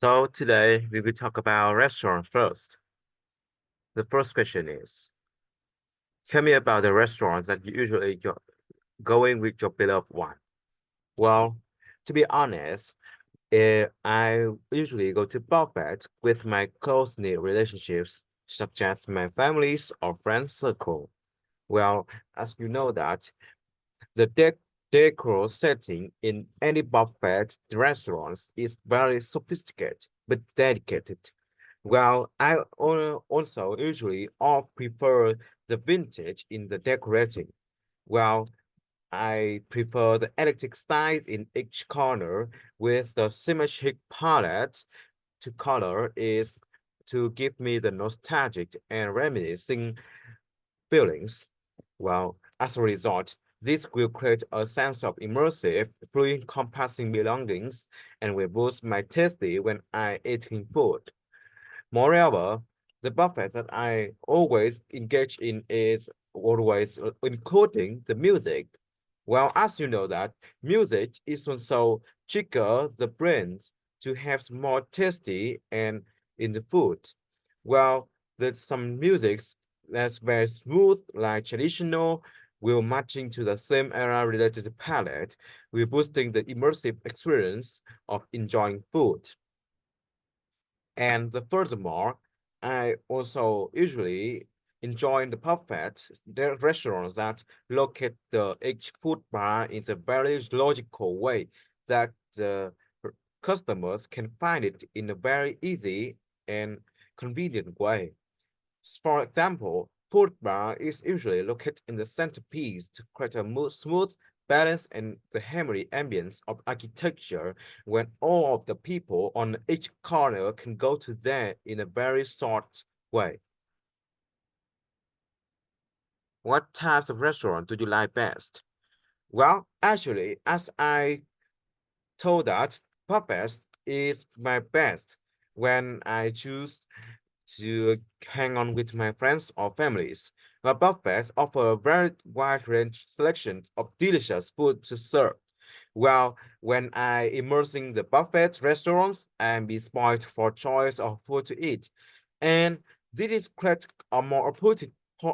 So today we will talk about restaurants first. The first question is, tell me about the restaurants that you usually go going with your beloved one. Well, to be honest, I usually go to buffet with my close-knit relationships, such as my families or friends circle. Well, as you know that the decor setting in any buffet restaurants is very sophisticated but dedicated. Well, I also usually all prefer the vintage in the decorating. Well, I prefer the eclectic styles in each corner with the symmetric palette to color is to give me the nostalgic and reminiscing feelings. Well, as a result, this will create a sense of immersive, fully encompassing belongings and will boost my tasty when I eating food. Moreover, the buffet that I always engage in is always including the music. Well, as you know that music is also trigger the brains to have more tasty and in the food. Well, there's some musics that's very smooth, like traditional, will matching to the same era related palette, will boosting the immersive experience of enjoying food. And furthermore, I also usually enjoy the buffet, the restaurants that locate the each food bar in a very logical way that the customers can find it in a very easy and convenient way. For example, food bar is usually located in the centerpiece to create a smooth, balanced, and the harmony ambience of architecture when all of the people on each corner can go to there in a very short way. What types of restaurant do you like best? Well, actually, as I told that puppets is my best when I choose to hang on with my friends or families. The buffets offer a very wide range selection of delicious food to serve. Well, when I immerse in the buffet restaurants, I be spoiled for choice of food to eat. And this is create a more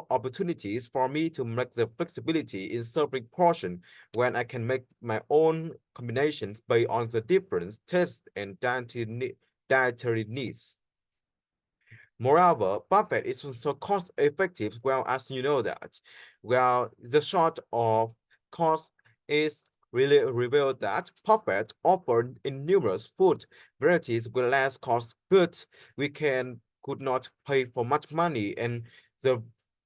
opportunities for me to make the flexibility in serving portion when I can make my own combinations based on the different tastes and dietary needs. Moreover, buffet is also cost effective, well as you know that. Well, the short of cost is really revealed that buffet offer in numerous food varieties with less cost, but we could not pay for much money and the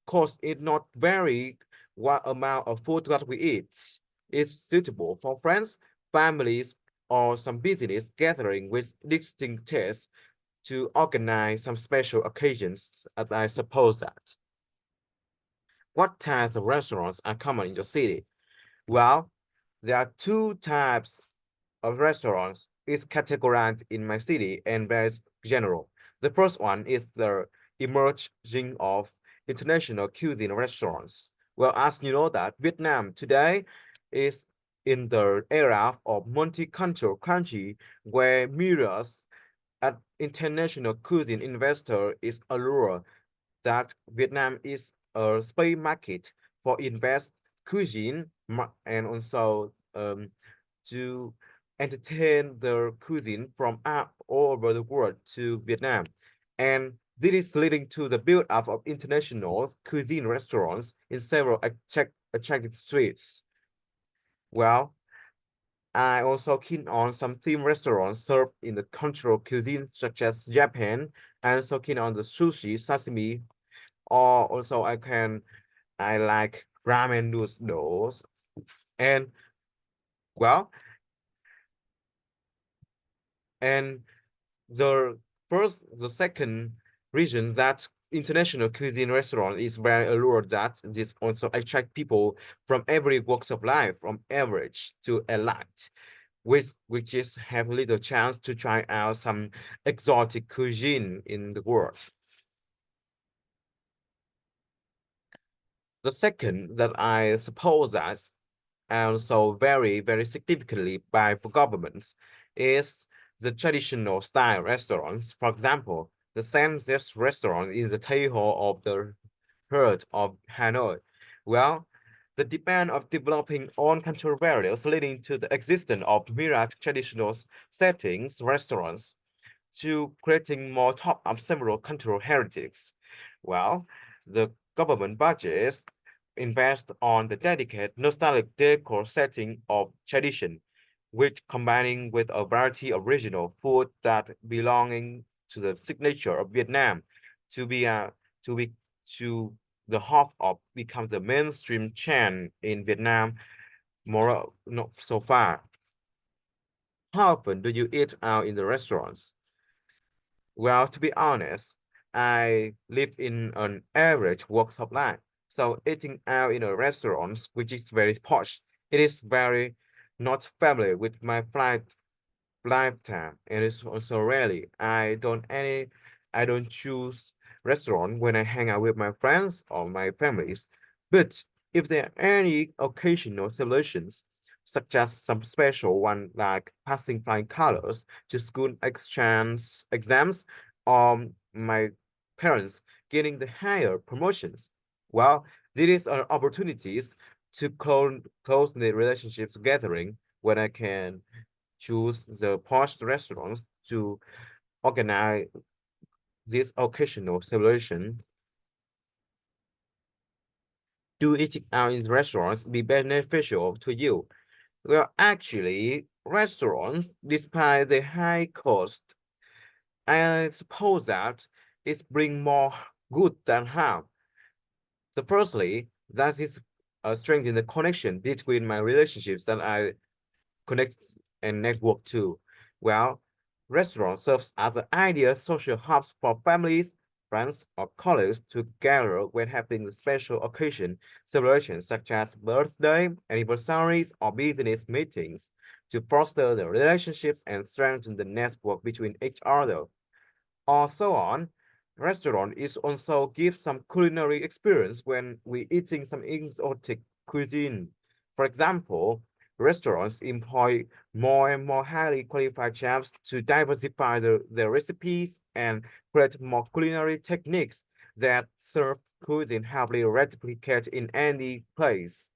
cost is not vary what amount of food that we eat is suitable for friends, families, or some business gathering with distinct tastes to organize some special occasions, as I suppose that. What types of restaurants are common in your city? Well, there are two types of restaurants is categorized in my city and very general. The first one is the emerging of international cuisine restaurants. Well, as you know that Vietnam today is in the era of multicultural country where mirrors an international cuisine investor is allure that Vietnam is a space market for invest cuisine and also to entertain the cuisine from all over the world to Vietnam. And this is leading to the build-up of international cuisine restaurants in several attractive streets. Well, I also keen on some theme restaurants served in the cultural cuisine such as Japan. I also keen on the sushi, sashimi, or also I like ramen noodles. And well, and the second reason that international cuisine restaurant is very allured that this also attract people from every walks of life, from average to elite. Which is have little chance to try out some exotic cuisine in the world. The second that I suppose that also very significantly by for governments is the traditional style restaurants. For example, the Sanzes restaurant in the Tây Hồ of the heart of Hanoi. Well, the demand of developing own control barriers leading to the existence of myriad traditional settings restaurants to creating more top-up several cultural heritages. Well, the government budgets invest on the dedicated nostalgic decor setting of tradition, which combining with a variety of regional food that belonging to the signature of Vietnam to be to be to the half of become the mainstream chain in Vietnam more not so far. How often do you eat out in the restaurants? Well, to be honest, I live in an average workshop life. So eating out in a restaurant, which is very posh, it is very not familiar with my flight lifetime. And it's also rarely. I don't choose restaurant when I hang out with my friends or my families. But if there are any occasional solutions, such as some special one like passing flying colors to school exchange exams, or my parents getting the higher promotions, well, these are opportunities to close the relationships gathering when I can choose the posh restaurants to organize this occasional celebration. Do eating out in restaurants be beneficial to you? Well, actually, restaurants, despite the high cost, I suppose that it's bring more good than harm. So firstly, that is strengthen the connection between my relationships that I connect and network too. Well, restaurant serves as an ideal social hubs for families, friends, or colleagues to gather when having a special occasion, celebrations such as birthday, anniversaries, or business meetings to foster the relationships and strengthen the network between each other or so on. Restaurant is also give some culinary experience when we eating some exotic cuisine. For example, restaurants employ more and more highly qualified chefs to diversify their recipes and create more culinary techniques that serve cuisine happily replicate in any place.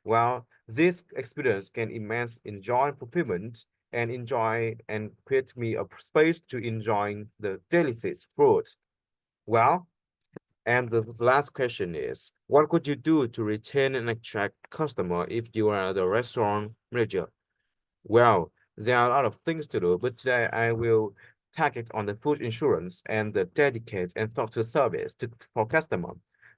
Well, this experience can immense enjoy fulfillment and enjoy and create me a space to enjoy the delicious food. Well, and the last question is, what could you do to retain and attract customer if you are the restaurant manager? Well, there are a lot of things to do, but today I will target on the food insurance and the dedicated and thoughtful service for customer.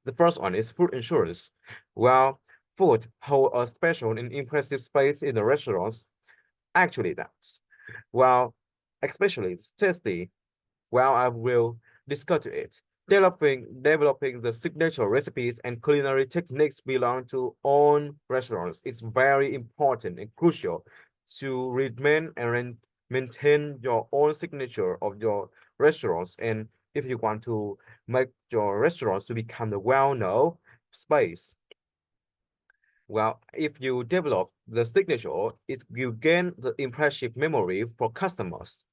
The first one is food insurance. Well, food hold a special and impressive space in the restaurants. Actually, that's well, especially it's tasty. Well, I will discuss it. Developing the signature recipes and culinary techniques belong to own restaurants. It's very important and crucial to remain and maintain your own signature of your restaurants. And if you want to make your restaurants to become the well-known space, well, if you develop the signature, it you gain the impressive memory for customers.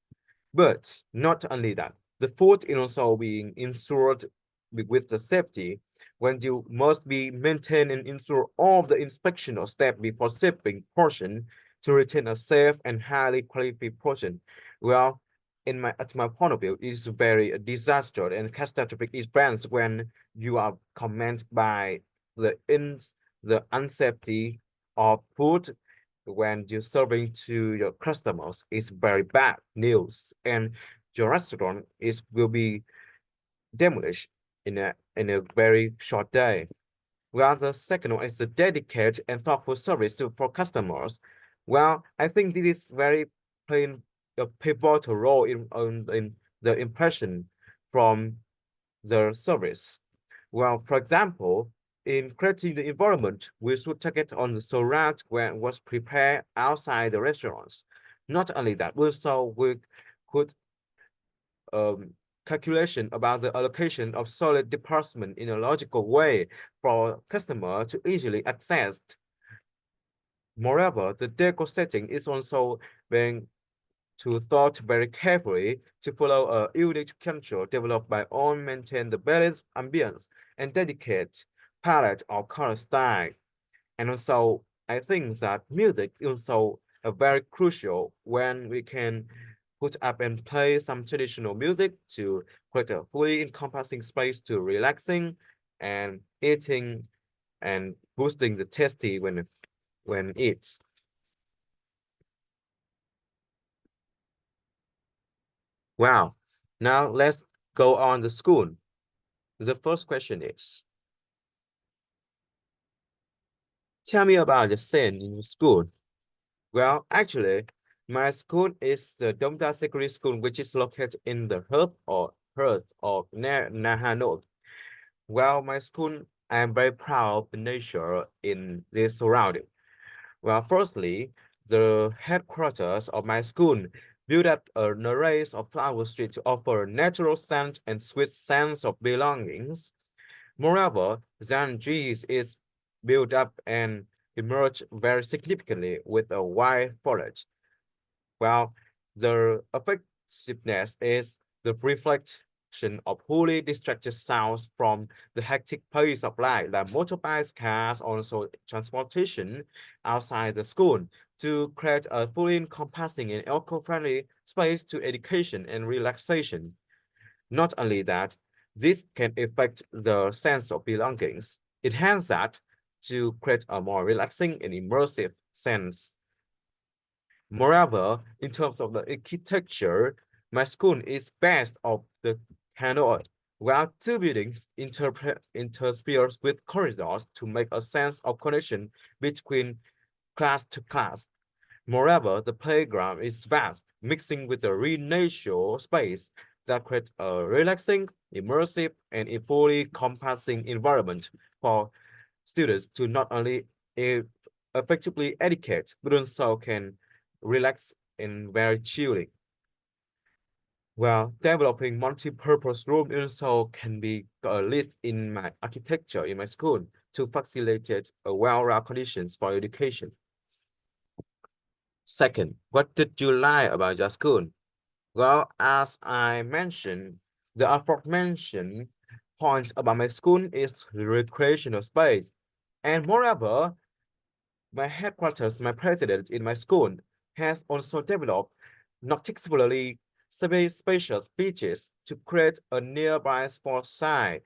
But not only that, the food is also being ensured with the safety when you must be maintain and ensure all of the inspectional step before serving portion to retain a safe and highly qualified portion. Well, at my point of view, it's very disaster and catastrophic events when you are commented by the ins the unsafety of food when you're serving to your customers is very bad news, and your restaurant is will be demolished in a very short day. Well, the second one is the dedicated and thoughtful service for customers. Well, I think this is very playing a pivotal role in the impression from the service. Well, for example, in creating the environment, we should target on the surround when was prepared outside the restaurants. Not only that, we could um, calculation about the allocation of solid department in a logical way for customer to easily access. Moreover, the decor setting is also being to thought very carefully to follow a unique culture developed by all, maintain the balanced ambience and dedicate palette of color style. And also, I think that music is also a very crucial when we can put up and play some traditional music to create a fully encompassing space to relaxing and eating and boosting the tasty when eats. Wow. Now let's go on the school. The first question is, tell me about the scene in your school. Well, actually, my school is the Domda Secondary School, which is located in the heart of Nahano. Well, my school, I am very proud of the nature in this surrounding. Well, firstly, the headquarters of my school built up an array of flower streets to offer a natural scent and sweet sense of belongings. Moreover, Zanjis is built up and emerged very significantly with a wide foliage, while the effectiveness is the reflection of wholly distracted sounds from the hectic pace of life, like motorbikes, cars, also transportation outside the school, to create a fully encompassing and eco-friendly space to education and relaxation. Not only that, this can affect the sense of belongings. It has that to create a more relaxing and immersive sense. Moreover, in terms of the architecture, my school is based of the Hanoi, where two buildings intersperse with corridors to make a sense of connection between class to class. Moreover, the playground is vast, mixing with the real space that creates a relaxing, immersive, and a fully compassing environment for students to not only e- effectively educate, but also can relax and very chilling. Well, developing multi-purpose room also can be a list in my architecture in my school to facilitate a well-rounded conditions for education. Second, what did you like about your school? Well, as I mentioned, the aforementioned point about my school is the recreational space. And moreover, my headquarters, my president in my school, has also developed noticeably spacious beaches to create a nearby sports site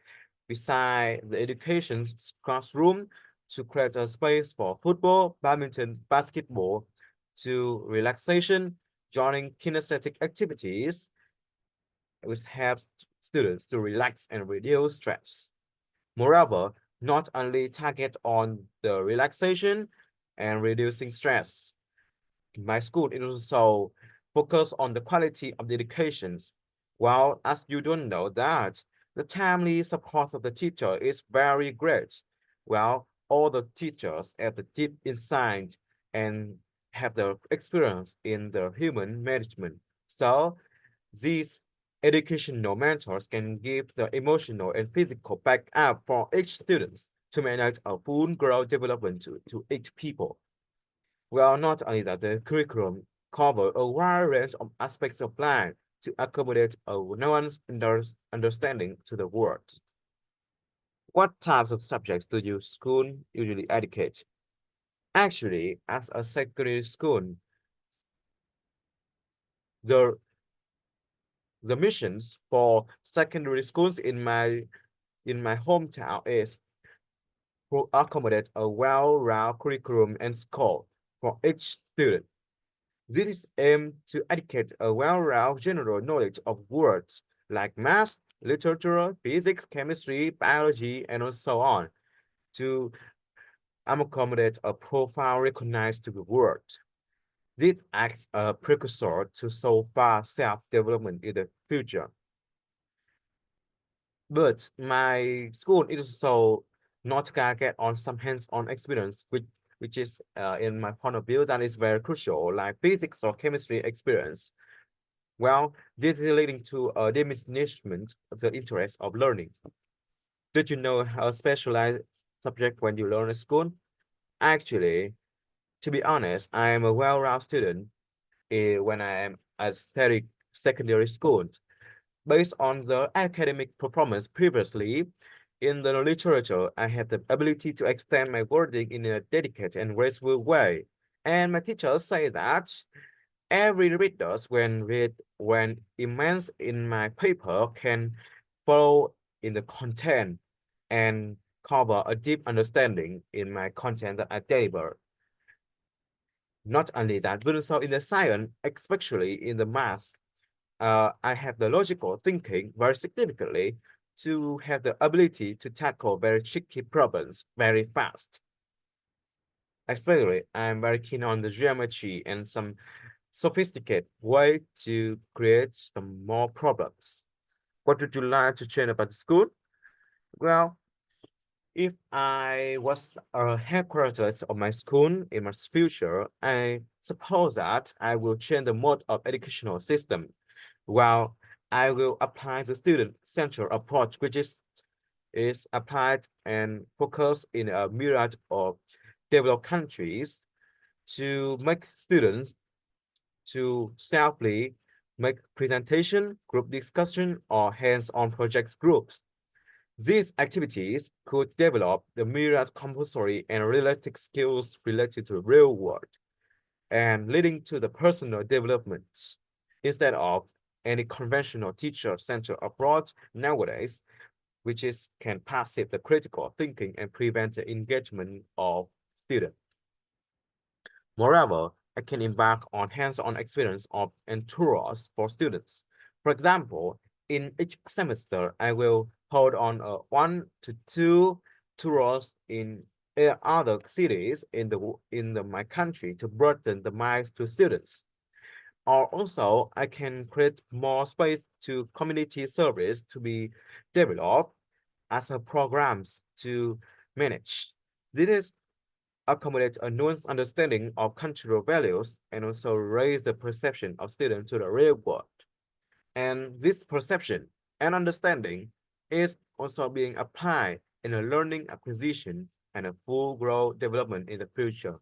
beside the education classroom to create a space for football, badminton, basketball, to relaxation, joining kinesthetic activities, which helps students to relax and reduce stress. Moreover, not only target on the relaxation and reducing stress. My school is also focus on the quality of the educations. Well, as you don't know that, the timely support of the teacher is very great. Well, all the teachers have the deep insight and have the experience in the human management. So these educational mentors can give the emotional and physical backup for each student to manage a full growth development to each people. Well, not only that, the curriculum cover a wide range of aspects of life to accommodate a nuanced understanding to the world. What types of subjects do your school usually educate? Actually, as a secondary school, the the missions for secondary schools in my hometown is to accommodate a well-rounded curriculum and scope for each student. This is aimed to educate a well-rounded general knowledge of words like math, literature, physics, chemistry, biology, and so on to accommodate a profile recognized to the world. This acts a precursor to so far self-development in the future. But my school is also not gonna get on some hands-on experience, which is in my point of view that is very crucial, like physics or chemistry experience. Well, this is leading to a diminishment of the interest of learning. Did you know a specialized subject when you learn at school? Actually, to be honest, I am a well-rounded student when I am at static secondary schools. Based on the academic performance previously, in the literature, I have the ability to extend my wording in a dedicated and graceful way. And my teachers say that every readers when immense in my paper can follow in the content and cover a deep understanding in my content that I deliver. Not only that, but also in the science, especially in the math, I have the logical thinking very significantly to have the ability to tackle very tricky problems very fast. Especially, I'm very keen on the geometry and some sophisticated way to create some more problems. What would you like to change about the school? Well, if I was a headquarters of my school in my future, I suppose that I will change the mode of educational system. Well, I will apply the student-centered approach, which is applied and focused in a myriad of developed countries to make students to safely make presentation, group discussion, or hands-on projects groups. These activities could develop the myriad compulsory and realistic skills related to the real world and leading to the personal development instead of any conventional teacher-centered approach nowadays, which is can passive the critical thinking and prevent the engagement of students. Moreover, I can embark on hands-on experience of and tours for students. For example, in each semester, I will hold on 1 to 2 tours in other cities in my country to broaden the minds to students. Or also, I can create more space to community service to be developed as a programs to manage. This is accommodate a nuanced understanding of cultural values and also raise the perception of students to the real world. And this perception and understanding is also being applied in a learning acquisition and a full growth development in the future.